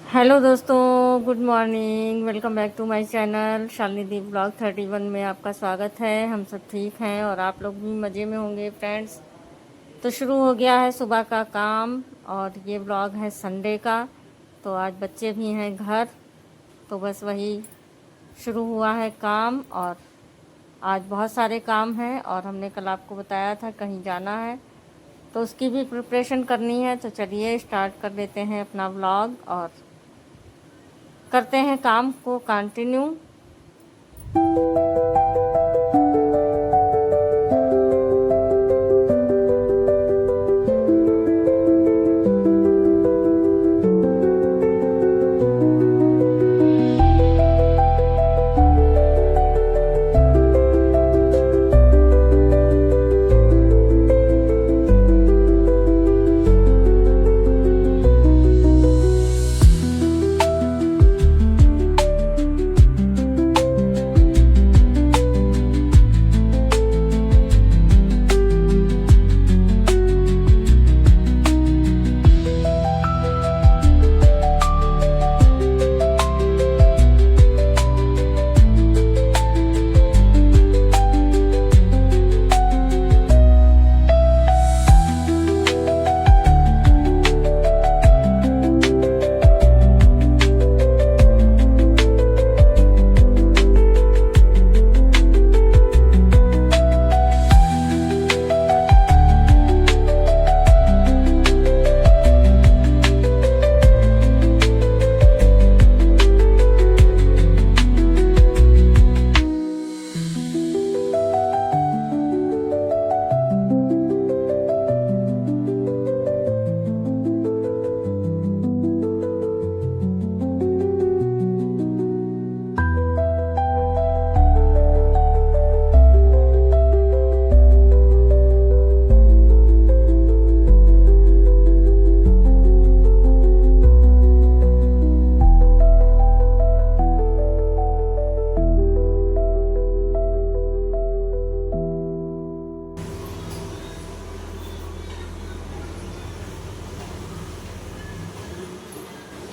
Hello दोस्तों, good morning. Welcome back to my channel Shalini di blog 31 में आपका स्वागत है। हम सब ठीक हैं और आप लोग भी मज़े में होंगे फ्रेंड्स। तो शुरू हो गया है सुबह का काम और ये ब्लॉग है संडे का। तो आज बच्चे भी हैं घर, तो बस वही शुरू हुआ है काम। और आज बहुत सारे काम हैं और हमने कल आपको बताया था कहीं जाना है, तो उसकी भी प्रिपरेशन करनी है। तो चलिए स्टार्ट कर देते हैं अपना ब्लॉग और करते हैं काम को कंटिन्यू।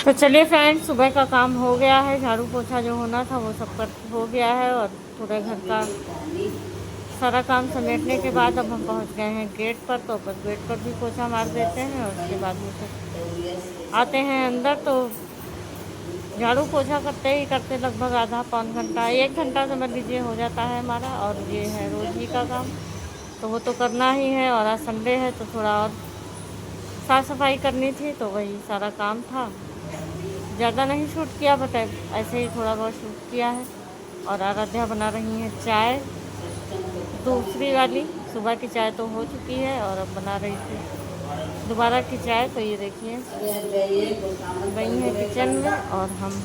तो चलिए फ्रेंड्स, सुबह का काम हो गया है। झाड़ू पोछा जो होना था वो सब कर हो गया है और पूरे घर का सारा काम समेटने के बाद अब हम पहुंच गए हैं गेट पर। तो बस गेट पर भी पोछा मार देते हैं और उसके बाद में फिर आते हैं अंदर। तो झाड़ू पोछा करते लगभग आधा पौन घंटा 1 घंटा समझ लीजिए हो जाता है हमारा। और ये है रोज ही का काम, तो वो तो करना ही है। और आज संडे है तो थोड़ा और साफ़ सफाई करनी थी, तो वही सारा काम था। ज़्यादा नहीं शूट किया, बट ऐसे ही थोड़ा बहुत शूट किया है। और आराध्या बना रही हैं चाय, दूसरी वाली। सुबह की चाय तो हो चुकी है और अब बना रही थी दोबारा की चाय। तो ये देखिए वही है किचन में और हम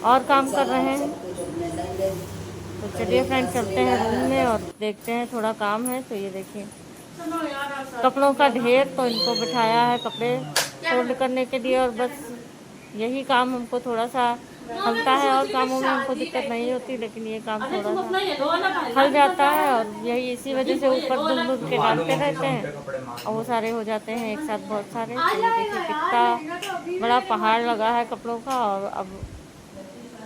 और काम कर रहे हैं। तो चलिए फ्रेंड, चलते हैं रूम में और देखते हैं, थोड़ा काम है। तो ये देखिए कपड़ों का ढेर, तो इनको बिठाया है कपड़े फोल्ड करने के लिए। और बस यही काम हमको थोड़ा सा हलता है, और कामों में हमको दिक्कत नहीं होती, लेकिन ये काम थोड़ा सा हल जाता है। और यही इसी वजह से ऊपर धुल धुल के डालते रहते हैं और वो सारे हो जाते हैं एक साथ बहुत सारे। तो ये देखिए कितना बड़ा पहाड़ लगा है कपड़ों का। और अब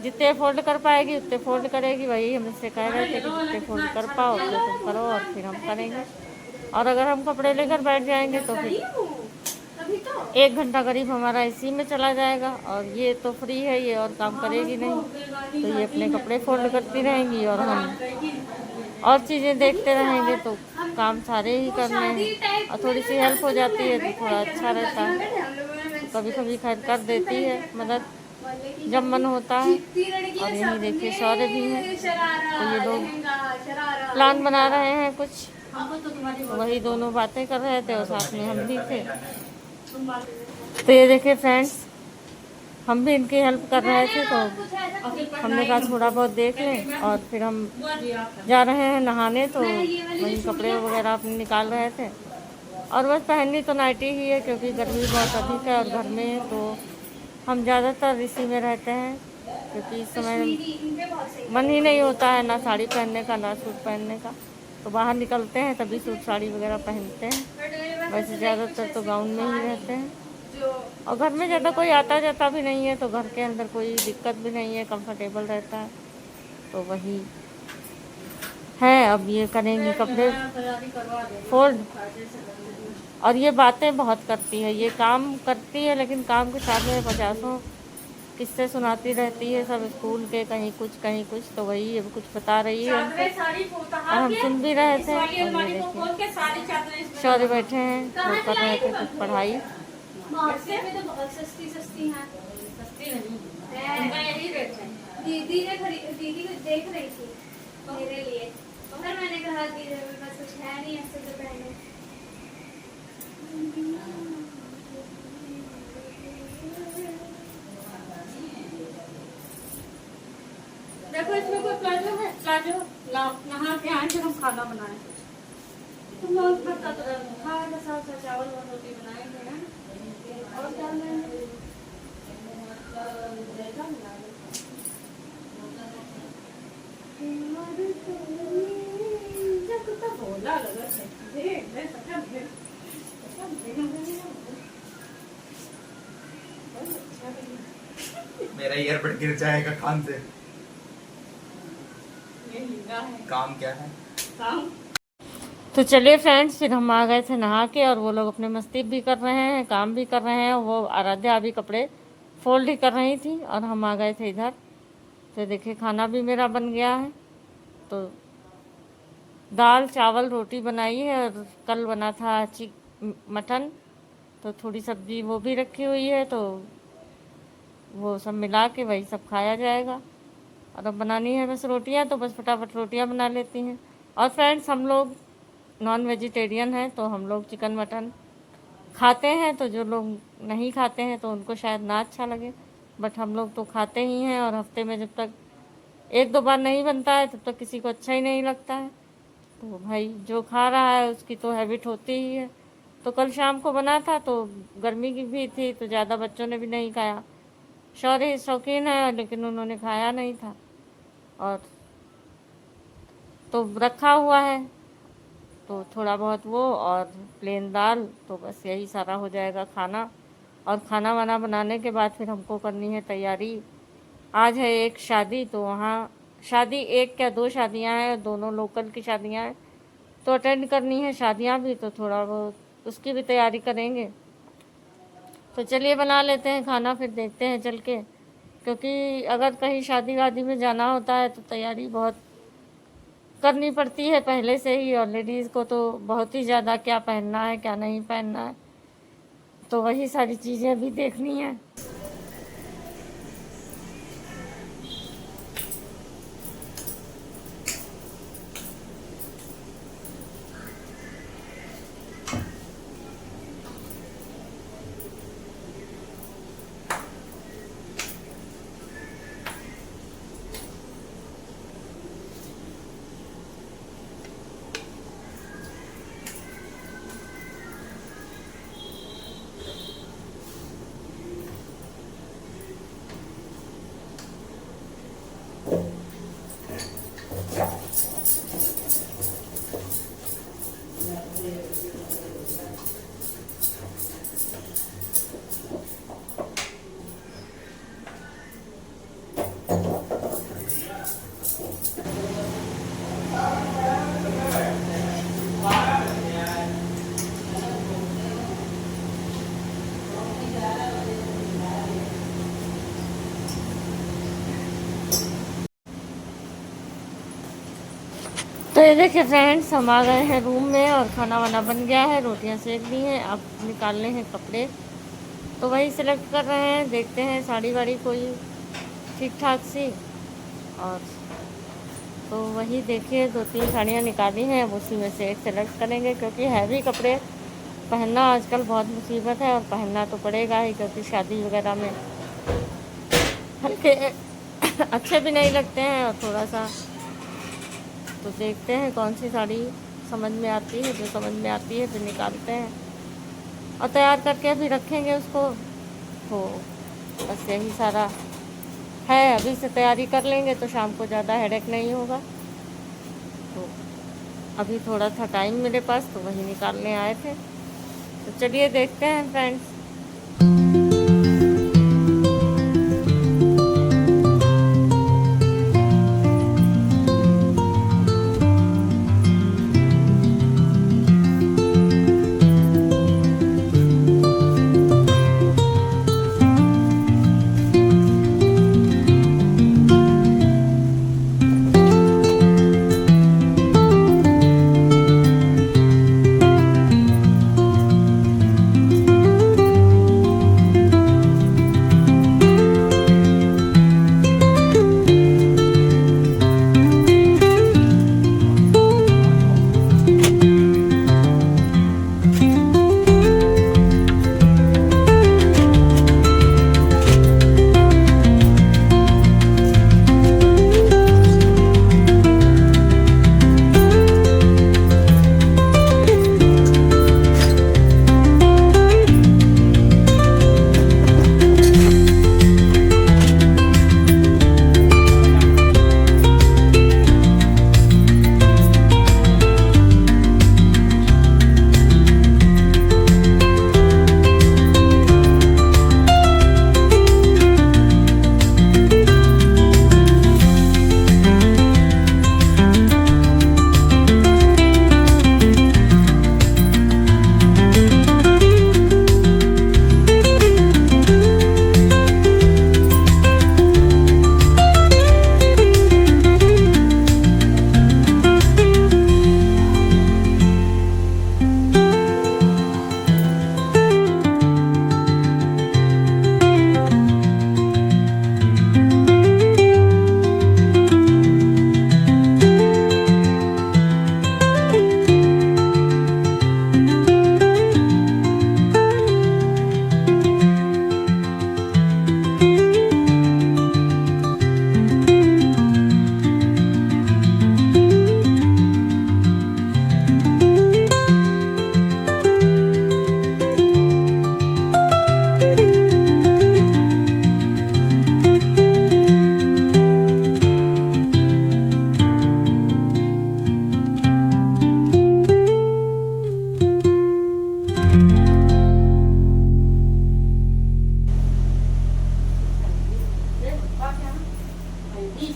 जितने फोल्ड कर पाएगी उतने फोल्ड करेगी। वही हमसे कह रहे थे कि जितने फोल्ड कर पाओ उतने तुम करो और फिर हम करेंगे। और अगर हम कपड़े लेकर बैठ जाएंगे तो फिर 1 घंटा करीब हमारा इसी में चला जाएगा। और ये तो फ्री है, ये और काम करेगी नहीं, तो ये अपने कपड़े फोल्ड करती रहेंगी और हम और चीज़ें देखते रहेंगे। तो काम सारे ही करने हैं और थोड़ी सी हेल्प हो जाती है तो थोड़ा अच्छा रहता है। कभी कभी खैर कर देती है मदद जब मन होता है। और यही देखिए सौरे भी हैं, तो ये लोग प्लान बना रहे हैं कुछ, वही दोनों बातें कर रहे थे और साथ में हम भी थे। तो ये देखिए फ्रेंड्स, हम भी इनकी हेल्प कर रहे थे, तो हमने कहा थोड़ा बहुत देख लें। और फिर हम जा रहे हैं नहाने, तो वही कपड़े वगैरह अपने निकाल रहे थे। और बस पहननी तो नाइटी ही है, क्योंकि गर्मी बहुत अधिक है और घर में तो हम ज़्यादातर इसी में रहते हैं, क्योंकि इस समय मन ही नहीं होता है ना साड़ी पहनने का ना सूट पहनने का। तो बाहर निकलते हैं तभी सूट साड़ी वगैरह पहनते हैं, वैसे ज़्यादातर तो गाउन में ही रहते हैं। और घर में ज़्यादा कोई आता जाता भी नहीं है, तो घर के अंदर कोई दिक्कत भी नहीं है, कंफर्टेबल रहता है। तो वही है, अब ये करेंगी कपड़े फोल्ड। और ये बातें बहुत करती है, ये काम करती है, लेकिन काम के साथ में पचासों किस्से सुनाती रहती है, सब स्कूल के, कहीं कुछ। तो वही अब कुछ बता रही है हमको, और हम सुन भी रहे थे। और ये देखिए शौर्य बैठे हैं, वो कर रहे थे कुछ पढ़ाई। दीदी को देख रही थी मेरे लिए, फिर मैंने कहा कि बस कुछ है नहीं ऐसे तो पहले। देखो इसमें कोई प्लाजो है, प्लाजो लाओ, नहा के आए फिर हम खाना बनाए। तुम लोग खाता तो खाएगा, साथ चावल और रोटी बनाएंगे ना, और क्या बनाएंगे? बोला लगा मेरा ईयरबड गिर जाएगा कान से। काम क्या है? काम। तो चलिए फ्रेंड्स, फिर हम आ गए थे नहा के, और वो लोग अपने मस्ती भी कर रहे हैं, काम भी कर रहे हैं। वो आराध्या अभी कपड़े फोल्ड ही कर रही थी, और हम आ गए थे इधर। तो देखिए खाना भी मेरा बन गया है। तो दाल चावल रोटी बनाई है, और कल बना था मटन, तो थोड़ी सब्जी वो भी रखी हुई है। तो वो सब मिला के वही सब खाया जाएगा। और अब बनानी है बस रोटियां, तो बस फटाफट रोटियां बना लेती हैं। और फ्रेंड्स, हम लोग नॉन वेजिटेरियन हैं, तो हम लोग चिकन मटन खाते हैं। तो जो लोग नहीं खाते हैं तो उनको शायद ना अच्छा लगे, बट हम लोग तो खाते ही हैं। और हफ्ते में जब तक एक दो बार नहीं बनता है तब तक किसी को अच्छा ही नहीं लगता है। तो भाई जो खा रहा है उसकी तो हैबिट होती ही है। तो कल शाम को बना था, तो गर्मी की भी थी, तो ज़्यादा बच्चों ने भी नहीं खाया। शौर्य शौकीन है, लेकिन उन्होंने खाया नहीं था, और तो रखा हुआ है। तो थोड़ा बहुत वो और प्लेन दाल, तो बस यही सारा हो जाएगा खाना। और खाना वाना बनाने के बाद फिर हमको करनी है तैयारी। आज है एक शादी, तो वहाँ शादी, एक क्या दो शादियाँ हैं, दोनों लोकल की शादियाँ हैं, तो अटेंड करनी है शादियाँ भी। तो थोड़ा बहुत उसकी भी तैयारी करेंगे। तो चलिए बना लेते हैं खाना, फिर देखते हैं चल के। क्योंकि अगर कहीं शादी वादी में जाना होता है तो तैयारी बहुत करनी पड़ती है पहले से ही, और लेडीज़ को तो बहुत ही ज़्यादा क्या पहनना है क्या नहीं पहनना है, तो वही सारी चीज़ें भी देखनी है। तो ये देखिए फ्रेंड्स, हम आ गए हैं रूम में, और खाना वाना बन गया है, रोटियां सेक दी हैं। अब निकालने हैं कपड़े, तो वही सिलेक्ट कर रहे हैं। देखते हैं साड़ी वाड़ी कोई ठीक ठाक सी, और तो वही देखिए 2-3 साड़ियाँ निकाली हैं, अब उसी में से एक सेलेक्ट करेंगे। क्योंकि हैवी कपड़े पहनना आजकल बहुत मुसीबत है, और पहनना तो पड़ेगा ही, क्योंकि शादी वगैरह में हल्के अच्छे भी नहीं लगते हैं। और थोड़ा सा तो देखते हैं कौन सी साड़ी समझ में आती है, जो समझ में आती है फिर निकालते हैं, और तैयार करके भी रखेंगे उसको। तो बस यही सारा है, अभी से तैयारी कर लेंगे तो शाम को ज़्यादा हेडेक नहीं होगा। तो अभी थोड़ा था टाइम मेरे पास, तो वही निकालने आए थे। तो चलिए देखते हैं फ्रेंड्स।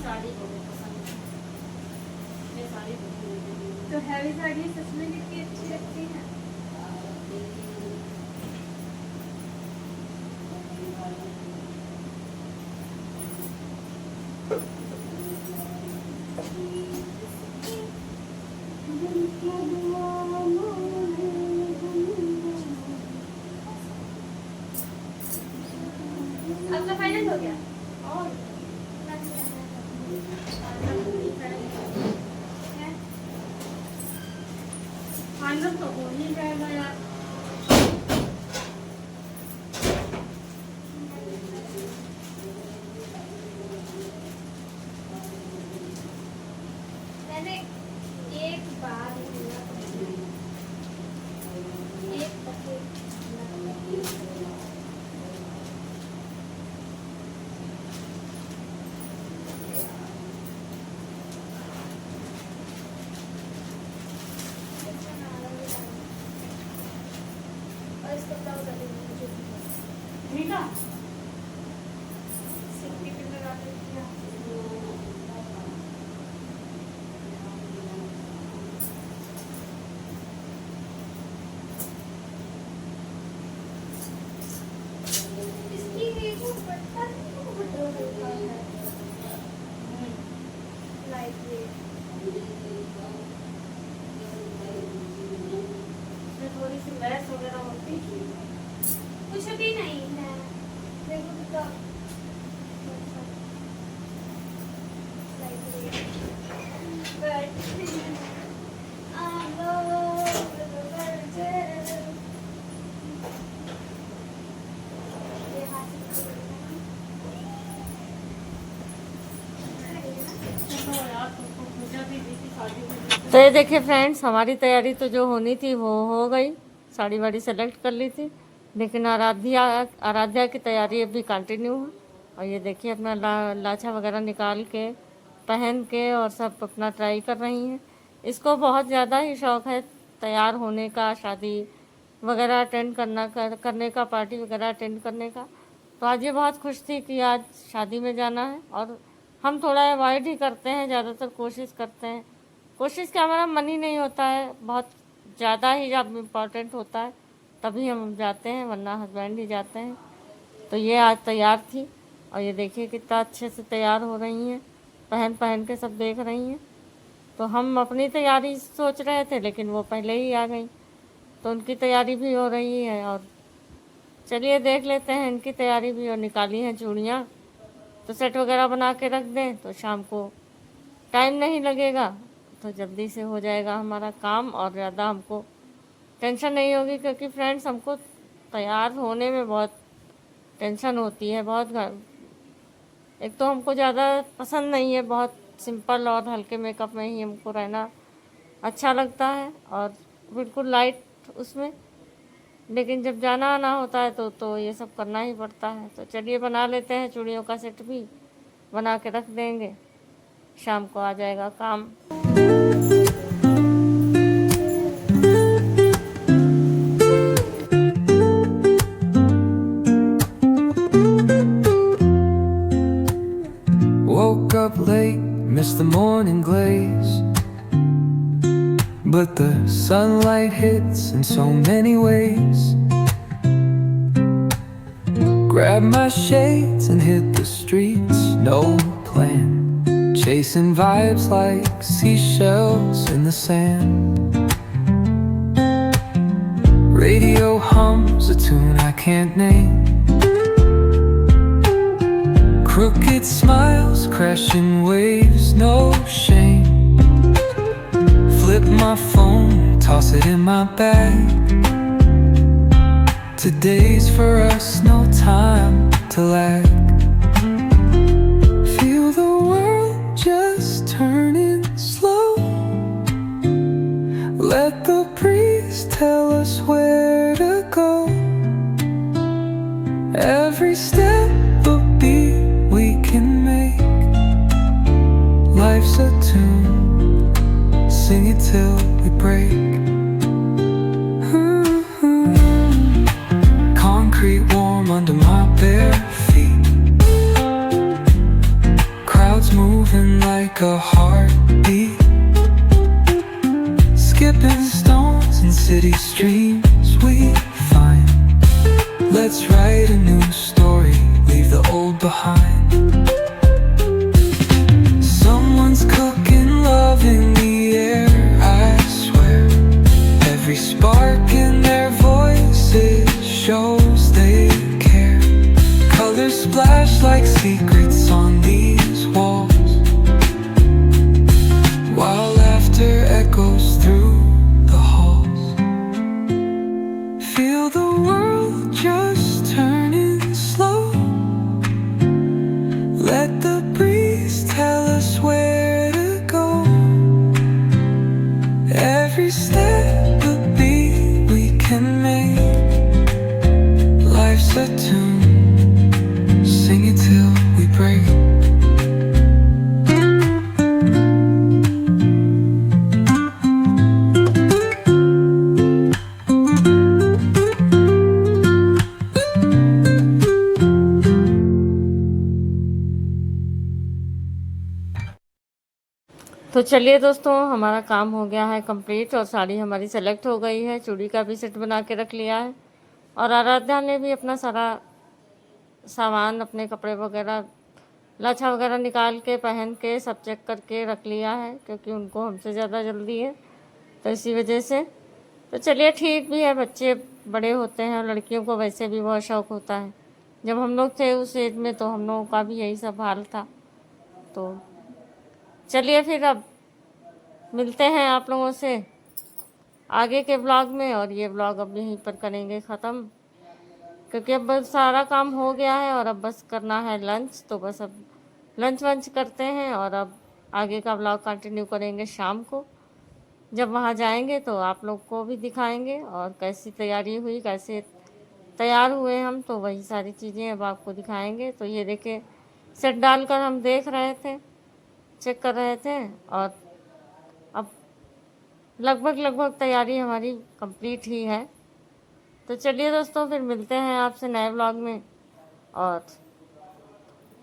साड़ी बहुत पसंद है, ये साड़ी बहुत पसंद है। तो हैवी साड़ी सच में कितनी अच्छी लगती है। आपका फाइनल हो गया और फाइनल तो हो ही जाएगा यार। मैंने एक बार एक पकेट और इसको ब्लाउज अभी मुझे ठीक है, सिक्की पे लगा देती हूँ। इसकी ये जो पट्टा है वो बड़ा हल्का है, लाइट वेट। इसमें थोड़ी सी लेस वगैरह होती है। कुछ भी नहीं है, देखो कितना light weight. But I love the version. ये हाथ से तो ये देखिए फ्रेंड्स, हमारी तैयारी तो जो होनी थी वो हो गई, साड़ी वाड़ी सेलेक्ट कर ली थी, लेकिन आराध्या की तैयारी अभी कंटिन्यू है। और ये देखिए अपना लाछा वगैरह निकाल के पहन के और सब अपना ट्राई कर रही हैं। इसको बहुत ज़्यादा ही शौक़ है तैयार होने का, शादी वगैरह अटेंड करने का, पार्टी वगैरह अटेंड करने का। तो आज ये बहुत खुश थी कि आज शादी में जाना है, और हम थोड़ा अवॉइड ही करते हैं, ज़्यादातर कोशिश करते हैं। कोशिश क्या, हमारा मन ही नहीं होता है, बहुत ज़्यादा ही जब इम्पोर्टेंट होता है तभी हम जाते हैं, वरना हस्बैंड ही जाते हैं। तो ये आज तैयार थी, और ये देखिए कितना अच्छे से तैयार हो रही हैं, पहन के सब देख रही हैं। तो हम अपनी तैयारी सोच रहे थे, लेकिन वो पहले ही आ गई, तो उनकी तैयारी भी हो रही है। और चलिए देख लेते हैं इनकी तैयारी भी। और निकाली हैं चूड़ियाँ, तो सेट वगैरह बना के रख दें तो शाम को टाइम नहीं लगेगा, तो जल्दी से हो जाएगा हमारा काम, और ज़्यादा हमको टेंशन नहीं होगी। क्योंकि फ्रेंड्स, हमको तैयार होने में बहुत टेंशन होती है, एक तो हमको ज़्यादा पसंद नहीं है, बहुत सिंपल और हल्के मेकअप में ही हमको रहना अच्छा लगता है, और बिल्कुल लाइट उसमें। लेकिन जब जाना आना होता है तो ये सब करना ही पड़ता है। तो चलिए बना लेते हैं, चूड़ियों का सेट भी बना के रख देंगे, शाम को आ जाएगा काम। Woke up late, missed the morning glaze, but the sunlight hits in so many ways. Grabbed my shades and hit the streets, no plan, chasing vibes like seashells in the sand. Radio hums a tune I can't name, crooked smiles, crashing waves, no shame. Flip my phone, toss it in my bag. Today's for us, no time to lag. Feel the world just turning slow. Let the breeze tell us where to go. Every step a beat we can make. Life's a tune, sing it till we break. Concrete warm under my bare feet. Crowds moving like a heartbeat, skipping stones in city streams we find. Let's write a new story, leave the old behind. Someone's cooking love in the air, I swear. Every spark in their voices shows they care. Colors splash like secrets on these walls, while laughter echoes through the halls. Feel the world just turning slow. Let the breeze tell us where to go. Every step a beat we can make. Life's a tune, sing it till we break. तो चलिए दोस्तों, हमारा काम हो गया है complete और साड़ी हमारी सेलेक्ट हो गई है। चूड़ी का भी सेट बना के रख लिया है और आराध्या ने भी अपना सारा सामान, अपने कपड़े वगैरह, लाछा वगैरह निकाल के पहन के सब चेक करके रख लिया है, क्योंकि उनको हमसे ज़्यादा जल्दी है, तो इसी वजह से। तो चलिए ठीक भी है, बच्चे बड़े होते हैं और लड़कियों को वैसे भी बहुत शौक़ होता है। जब हम लोग थे उस एज में तो हम लोगों का भी यही सब हाल था। तो चलिए फिर अब मिलते हैं आप लोगों से आगे के ब्लॉग में, और ये ब्लॉग अब यहीं पर करेंगे ख़त्म, क्योंकि अब बस सारा काम हो गया है और अब बस करना है लंच। तो बस अब लंच वंच करते हैं और अब आगे का ब्लॉग कंटिन्यू करेंगे शाम को। जब वहाँ जाएंगे तो आप लोग को भी दिखाएंगे और कैसी तैयारी हुई, कैसे तैयार हुए हम, तो वही सारी चीज़ें अब आपको दिखाएंगे। तो ये देखिए, सेट डालकर हम देख रहे थे, चेक कर रहे थे, और अब लगभग तैयारी हमारी कंप्लीट ही है। तो चलिए दोस्तों, फिर मिलते हैं आपसे नए ब्लॉग में और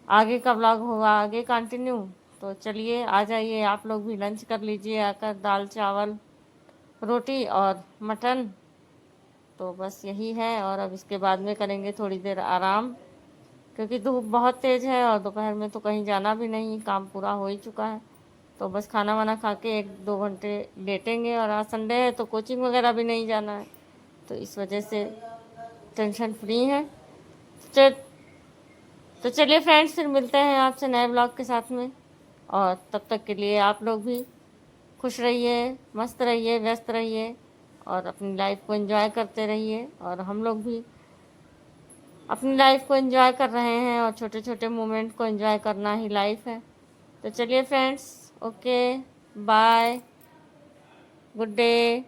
आगे का ब्लॉग होगा आगे कंटिन्यू। तो चलिए आ जाइए, आप लोग भी लंच कर लीजिए आकर, दाल चावल रोटी और मटन। तो बस यही है, और अब इसके बाद में करेंगे थोड़ी देर आराम, क्योंकि धूप बहुत तेज़ है और दोपहर में तो कहीं जाना भी नहीं, काम पूरा हो ही चुका है। तो बस खाना वाना खा के 1-2 घंटे लेटेंगे, और आज संडे है तो कोचिंग वगैरह भी नहीं जाना है, तो इस वजह से टेंशन फ्री है। तो चलिए फ्रेंड्स, फिर मिलते हैं आपसे नए ब्लॉग के साथ में, और तब तक के लिए आप लोग भी खुश रहिए, मस्त रहिए, व्यस्त रहिए और अपनी लाइफ को एंजॉय करते रहिए। और हम लोग भी अपनी लाइफ को एंजॉय कर रहे हैं, और छोटे छोटे मोमेंट को एंजॉय करना ही लाइफ है। तो चलिए friends, okay, bye, good day.